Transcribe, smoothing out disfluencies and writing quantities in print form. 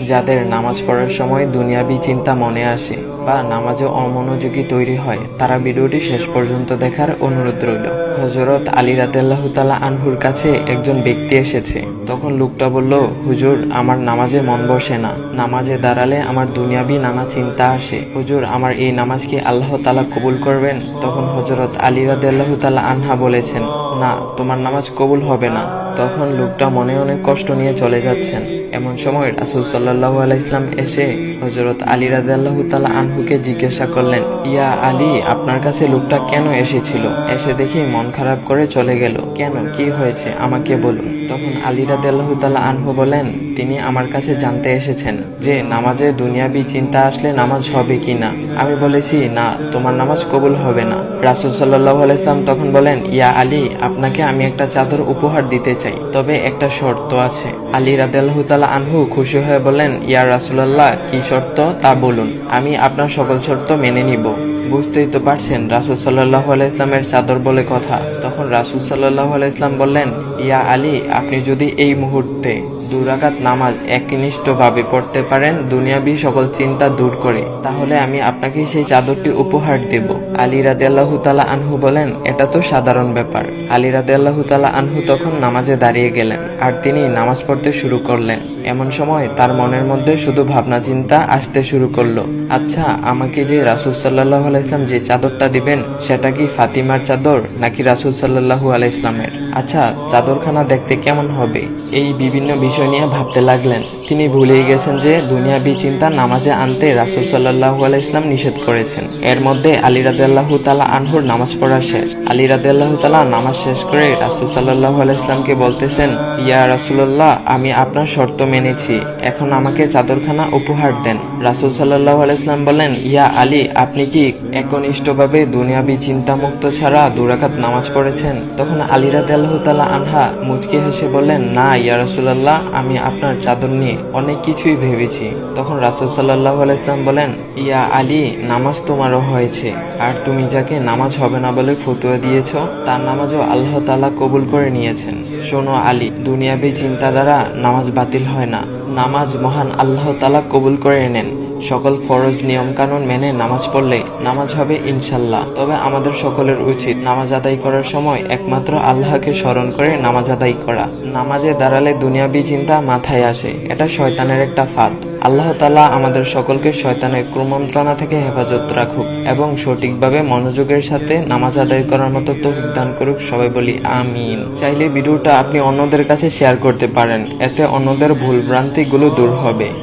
যাদের নামাজ পড়ার সময় দুনিয়াবি চিন্তা মনে আসে বা নামাজে অমনোযোগী তৈরি হয়, তারা ভিডিওটি শেষ পর্যন্ত দেখার অনুরোধ রইল। হযরত আলী রাদিয়াল্লাহু তাআলা আনহুর কাছে একজন ব্যক্তি এসেছে। তখন লোকটা বলল, হুজুর, আমার নামাজে মন বসে না। নামাজে দাঁড়ালে আমার দুনিয়াবি নানা চিন্তা আসে। হুজুর, আমার এই নামাজ কি আল্লাহ তাআলা কবুল করবেন? তখন হযরত আলী রাদিয়াল্লাহু তাআলা আনহা বলেছেন, না, তোমার নামাজ কবুল হবে না। তখন লোকটা মনে অনেক কষ্ট নিয়ে চলে যাচ্ছেন। এমন সময় রাসূল সাল্লাল্লাহু আলাইহি ওয়াসাল্লাম এসে হযরত আলী রাদিয়াল্লাহু তাআলা আনহুকে জিজ্ঞাসা করলেন, ইয়া আলী, আপনার কাছে লোকটা কেন এসেছিল? এসে দেখি মন খারাপ করে চলে গেল। কেন, কি হয়েছে, আমাকে বলুন। তখন আলী রাদিয়াল্লাহু তাআলা আনহু বলেন, তিনি আমার কাছে জানতে এসেছেন যে নামাজে দুনিয়াবি চিন্তা আসলে নামাজ হবে কিনা। আমি বলেছি, না, তোমার নামাজ কবুল হবে না। রাসূল সাল্লাল্লাহু আলাইহি ওয়াসাল্লাম তখন বলেন, ইয়া আলী, আপনাকে আমি একটা চাদর উপহার দিতে চাই, তবে একটা শর্ত আছে। আলী রাদিয়াল্লাহু তাআলা আনহু খুশি হয়ে বলেন, ইয়া রাসূলুল্লাহ, কি শর্ত তা বলুন, আমি আপনার সকল শর্ত মেনে নিব। বুঝতেই তো পারছেন রাসূল সাল্লাল্লাহু আলাইহি ওয়াসাল্লামের চাদর বলে কথা। তখন রাসূল সাল্লাল্লাহু আলাইহি ওয়াসাল্লাম বললেন, ইয়া আলী, আপনি যদি এই মুহূর্তে 2 রাকাত নামাজ একনিষ্ঠভাবে পড়তে পারেন দুনিয়াবি সকল চিন্তা দূর করে, তাহলে আমি আপনাকে সেই চাদরটি উপহার দেব। আলী রাদিয়াল্লাহু তাআলা আনহু বলেন, এটা তো সাধারণ ব্যাপার। আলী রাদিয়াল্লাহু তাআলা আনহু তখন নামাজে দাঁড়িয়ে গেলেন আর তিনি নামাজ পড়তে শুরু করলেন। এমন সময় তার মনের মধ্যে শুধু ভাবনা চিন্তা আসতে শুরু করলো, আচ্ছা, আমাকে যে রাসূল সাল্লাল্লাহু আলাইহি ওয়াসাল্লাম যে চাদরটা দিবেন, সেটা কি ফাতিমার চাদর নাকি রাসূল সাল্লাল্লাহু আলাইহি ওয়াসাল্লামের? আচ্ছা, চাদরখানা দেখতে কেমন হবে? এই বিভিন্ন বিষয় নিয়ে ভাবতে লাগলেন। তিনি ভুলেই গেছেন যে দুনিয়াবি চিন্তা নামাজে আনতে রাসূল সাল্লাল্লাহু আলাইহি ওয়াসাল্লাম নিষেধ করেছেন। এর মধ্যে আলী রাদিয়াল্লাহু তাআলা আনহুর নামাজ পড়া শেষ। আলী রাদিয়াল্লাহু তাআলা নামাজ শেষ করে রাসূল সাল্লাল্লাহু আলাইহি ওয়াসাল্লামকে বলতেছেন, ইয়া রাসূলুল্লাহ, আমি আপনার শর্ত মেনেছি, এখন আমাকে চাদরখানা উপহার দেন। রাসূল সাল্লাল্লাহু আলাইহি ওয়াসাল্লাম বলেন, ইয়া আলী, আপনি কি একনিষ্ঠভাবে দুনিয়াবি চিন্তা মুক্ত ছাড়া 2 রাকাত নামাজ পড়েছেন? তখন আলী রাদিয়াল্লাহু তাআলা আনহা মুচকি হেসে বললেন, না ইয়া রাসূলুল্লাহ, আমি আপনার চাদর নিয়ে অনেক কিছুই ভেবেছি। তখন রাসূল সাল্লাল্লাহু আলাইহি ওয়াসাল্লাম বলেন, ইয়া আলী, নামাজ তোমারও হয়েছে, আর তুমি যাকে নামাজ হবে না বলে ফতোয়া দিয়েছো, তার নামাজও আল্লাহ তাআলা কবুল করে নিয়েছেন। শোনো আলী, দুনিয়াবি চিন্তা দ্বারা নামাজ বাতিল হয় না, নামাজ মহান আল্লাহ তাআলা কবুল করে নেন। সকল ফরজ নিয়ম কানুন মেনে নামাজ পড়লে নামাজ হবে ইনশাল্লাহ। তবে আমাদের সকলের উচিত নামাজ আদায় করার সময় একমাত্র আল্লাহকে স্মরণ করে নামাজ আদায় করা। নামাজে দাঁড়ালে দুনিয়াবি চিন্তা মাথায় আসে, এটা শয়তানের একটা ফাঁদ। আল্লাহ তাআলা আমাদের সকলকে শয়তানের কুমন্ত্রণা থেকে হেফাজত রাখুক এবং সঠিকভাবে মনোযোগের সাথে নামাজ আদায় করার মতো তৌফিক দান করুক। সবাই বলি আমিন। চাইলে ভিডিওটা আপনি অন্যদের কাছে শেয়ার করতে পারেন, এতে অন্যদের ভুল ভ্রান্তিগুলো দূর হবে।